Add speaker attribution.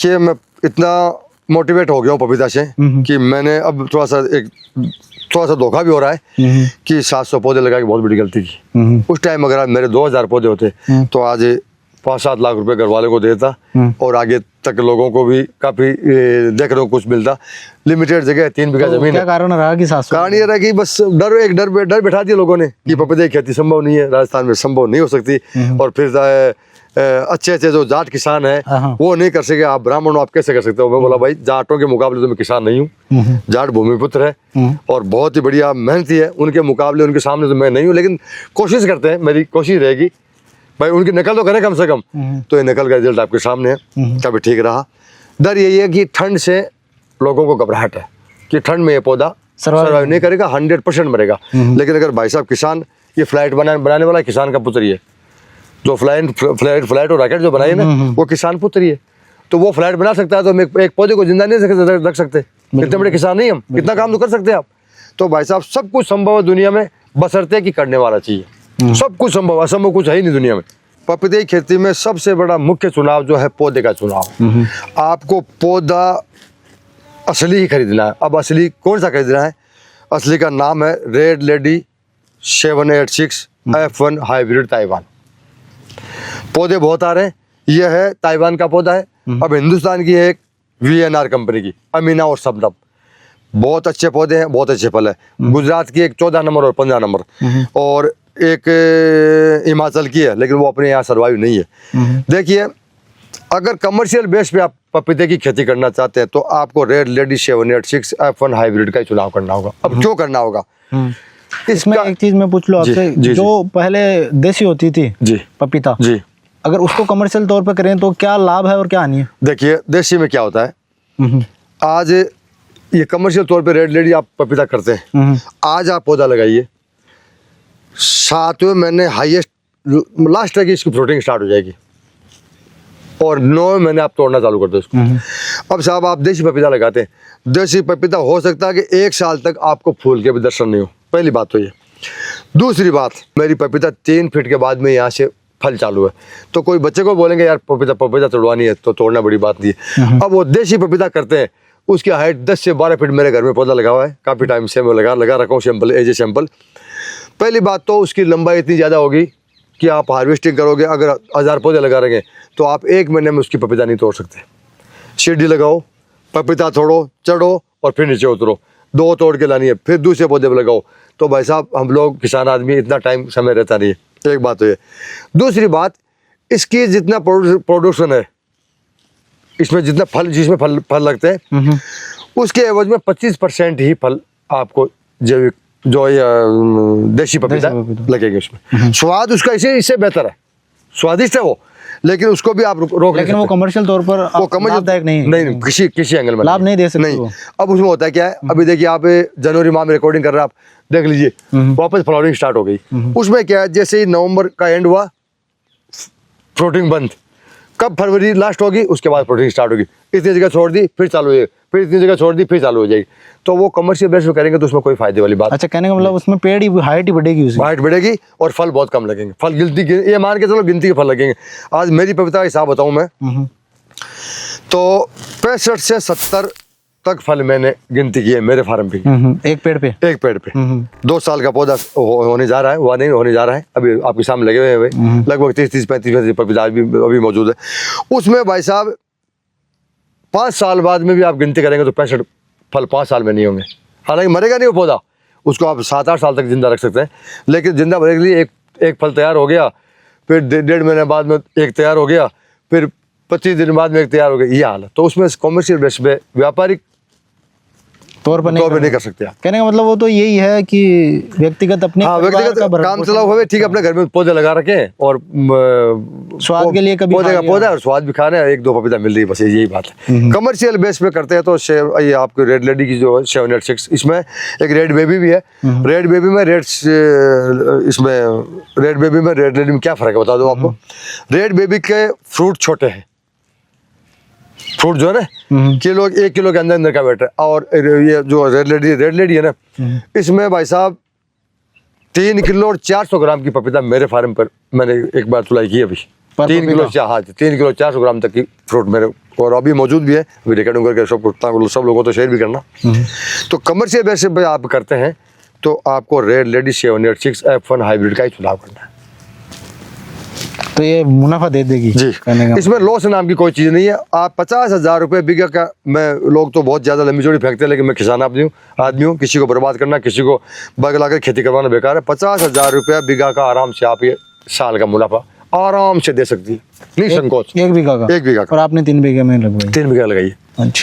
Speaker 1: देखिए मैं इतना मोटिवेट हो गया हूँ पपीता से कि मैंने अब थोड़ा सा धोखा भी हो रहा है कि 700 पौधे लगा के बहुत बड़ी गलती की। उस टाइम अगर मेरे 2000 पौधे होते तो आज 5-7 लाख रुपए घर वाले को देता और आगे तक लोगों को भी काफी देखने को कुछ मिलता। लिमिटेड जगह 3 बीघा जमीन
Speaker 2: क्या कारण रहा कि 700?
Speaker 1: कारण ये रहा कि बस डर बैठा दिया लोगों ने कि पपीते की खेती संभव नहीं है, राजस्थान में संभव नहीं हो सकती। और फिर अच्छे जो जाट किसान है वो नहीं कर सके, आप ब्राह्मण हो आप कैसे कर सकते हो। मैं बोला भाई जाटों के मुकाबले तो मैं किसान नहीं हूँ, जाट भूमिपुत्र है और बहुत ही बढ़िया मेहनती है, उनके मुकाबले उनके सामने तो मैं नहीं हूँ। लेकिन कोशिश करते हैं, मेरी कोशिश रहेगी भाई उनकी नकल तो करें कम से कम। तो ये नकल का रिजल्ट आपके सामने है, कभी ठीक रहा। डर यही है कि ठंड से लोगों को घबराहट है कि ठंड में ये पौधा सर्वाइव नहीं करेगा, 100% मरेगा। लेकिन अगर भाई साहब किसान ये फ्लाइट बनाने वाला किसान का पुत्र ही है, जो फ्लाइट और रॉकेट जो बनाई है ना वो किसान पुत्र ही है। तो वो फ्लाइट बना सकता है तो हम एक पौधे को जिंदा नहीं रख सकते। इतने बड़े किसान नहीं हम, कितना काम तो कर सकते हैं आप। तो भाई साहब सब कुछ संभव है दुनिया में, बशर्ते कि करने वाला चाहिए। सब कुछ संभव, असंभव कुछ है ही नहीं दुनिया में। पपीते की खेती में सबसे बड़ा मुख्य चुनाव जो है पौधे का चुनाव। आपको पौधा असली ही खरीदना है। अब असली कौन सा खरीदना है? असली का नाम है red lady 786 F1 hybrid Taiwan. पौधे बहुत आ रहे हैं, यह है ताइवान का पौधा है। अब हिंदुस्तान की है एक VNR कंपनी की अमीना और शबनम, बहुत अच्छे पौधे हैं, बहुत अच्छे फल है। गुजरात की एक 14 नंबर और 15 नंबर और एक हिमाचल की है, लेकिन वो अपने यहाँ सर्वाइव नहीं है। देखिए अगर कमर्शियल बेस पे आप पपीते की खेती करना चाहते हैं तो आपको रेड लेडी 786 F1 हाइब्रिड का ही चुनाव करना होगा। अब क्यों करना होगा?
Speaker 2: इसमें एक चीज मैं पूछ लूं आपसे, जो पहले देसी होती थी जी पपीता जी, अगर उसको कमर्शियल तौर पर करें तो क्या लाभ है और क्या हानि है? देखिए
Speaker 1: देसी में क्या होता है, आज ये कमर्शियल तौर पे रेड लेडी आप पपीता करते हैं, आज आप पौधा लगाइए, 7वें महीने हाईएस्ट लास्ट है कि इसकी फ्रूटिंग स्टार्ट हो जाएगी और 9वें महीने आप तोड़ना चालू कर दो इसको। अब साहब आप देसी पपीता लगाते हैं, देसी पपीता हो सकता है कि 1 साल तक आपको फूल के भी दर्शन नहीं हो। पहली बात तो ये। दूसरी बात, मेरी पपीता 3 फीट के बाद में यहाँ से फल चालू है, तो कोई बच्चे को बोलेंगे यार पपीता तोड़वानी है तो तोड़ना बड़ी बात नहीं है। अब वो देसी पपीता करते हैं, उसकी हाइट 10 से 12 फीट मेरे घर में पौधा लगा हुआ है, काफ़ी टाइम से मैं लगा रखा हूँ सैंपल, एज ए सैंपल। पहली बात तो उसकी लंबाई इतनी ज़्यादा होगी कि आप हार्वेस्टिंग करोगे, अगर 1000 पौधे लगा रहेंगे तो आप 1 महीने में उसकी पपीता नहीं तोड़ सकते। सीढ़ी लगाओ, पपीता तोड़ो, चढ़ो और फिर नीचे उतरो, 2 तोड़ के लानी है, फिर दूसरे पौधे पर लगाओ। तो भाई साहब हम लोग किसान आदमी इतना टाइम समय रहता नहीं है, एक बात तो ये। दूसरी बात, इसकी जितना प्रोडक्शन है, इसमें जितना फल जिसमें फल लगते हैं उसके एवज में 25% ही फल आपको जैविक जो देसी पपीता लगेगा उसमें। स्वाद उसका इससे बेहतर है, स्वादिष्ट है वो, लेकिन उसको भी आप रोक,
Speaker 2: लेकिन वो कमर्शियल तौर पर
Speaker 1: वो कमर्शियल नहीं किसी एंगल में
Speaker 2: लाभ नहीं दे सकते नहीं।
Speaker 1: अब उसमें होता है क्या है, अभी देखिए आप जनवरी माह में रिकॉर्डिंग कर रहे हैं, आप देख लीजिए वापस फ्लावरिंग स्टार्ट हो गई। उसमें क्या है, जैसे ही नवंबर का एंड हुआ फ्रूटिंग बंद, कब फरवरी लास्ट होगी उसके बाद फ्रूटिंग स्टार्ट होगी। इतनी जगह छोड़ दी फिर चालू हो, फिर इतनी जगह छोड़ दी फिर चालू हो जाएगी। तो वो कमर्शियल बेस पे करेंगे तो उसमें कोई फायदे वाली बात।
Speaker 2: अच्छा, कहने का मतलब उसमें पेड़ ही हाइट ही बढ़ेगी,
Speaker 1: हाइट बढ़ेगी और फल बहुत कम लगेंगे। फल ये मान के चलो गिनती के फल लगेंगे। आज मेरी पपीता का हिसाब बताऊं मैं तो 65 से 70 तक फल मैंने गिनती की है मेरे फार्म पे,
Speaker 2: एक पेड़ पे
Speaker 1: 2 साल का पौधा होने जा रहा है, हुआ नहीं होने जा रहा है, अभी आपके सामने लगे हुए हैं लगभग 30-35 पपीता अभी मौजूद है। उसमें भाई साहब 5 साल बाद में भी आप गिनती करेंगे तो 65 फल 5 साल में नहीं होंगे। हालांकि मरेगा नहीं वो पौधा, उसको आप 7-8 साल तक जिंदा रख सकते हैं, लेकिन जिंदा भरने के लिए एक फल तैयार हो गया, फिर 1.5 महीने बाद में एक तैयार हो गया, फिर 25 दिन बाद में एक तैयार हो गया, ये हाल है। तो उसमें कॉमर्शियल बेस पे व्यापारिक
Speaker 2: तौर पर नहीं
Speaker 1: कर सकते आप।
Speaker 2: कहने का मतलब वो तो यही है कि व्यक्तिगत अपने
Speaker 1: व्यक्तिगत काम चलाओ हुए, ठीक है, अपने घर में पौधे लगा रखें और
Speaker 2: स्वाद के लिए कभी
Speaker 1: पौधे का पौधा और स्वाद भी खाना है, 1-2 पपीता मिल रही है, बस यही बात है। कमर्शियल बेस पे करते हैं तो ये आपको रेड लेडी की जो 786, इसमें एक रेड बेबी भी है। रेड बेबी में रेड लेडी में क्या फर्क है बता दो आपको। रेड बेबी के फ्रूट छोटे हैं, फ्रूट जो है ना 1 किलो के अंदर का बैटर, और ये जो रेड लेडी है ना, इसमें भाई साहब 3 किलो और 400 ग्राम की पपीता मेरे फार्म पर मैंने एक बार तुलाई की अभी 3 किलो, हाँ 3 किलो 400 ग्राम तक की फ्रूट मेरे, और अभी मौजूद भी है, अभी रिकॉर्डिंग करके सब लोगों को शेयर भी करना। तो कमर्शियल बेसिस पे आप करते हैं तो आपको रेड लेडी 786 F1 हाइब्रिड का ही चुनाव करना है।
Speaker 2: तो ये मुनाफा दे देगी
Speaker 1: जी। इसमें लॉस नाम की कोई चीज़ नहीं है। आप 50,000 रुपये बीघा का, मैं लोग तो बहुत ज़्यादा लंबी जोड़ी फेंकते हैं, लेकिन मैं किसान आदमी हूँ, किसी को बर्बाद करना, किसी को बग लाकर खेती करवाना बेकार है। 50,000 रुपया बीघा का आराम से आप ये साल का मुनाफा आराम से दे सकती है, निसंकोच।
Speaker 2: 1 बीघा का?
Speaker 1: 1 बीघा का।
Speaker 2: और आपने 3 बीघे में लगवाई?
Speaker 1: 3 बीघा लगाइए।
Speaker 2: अच्छा।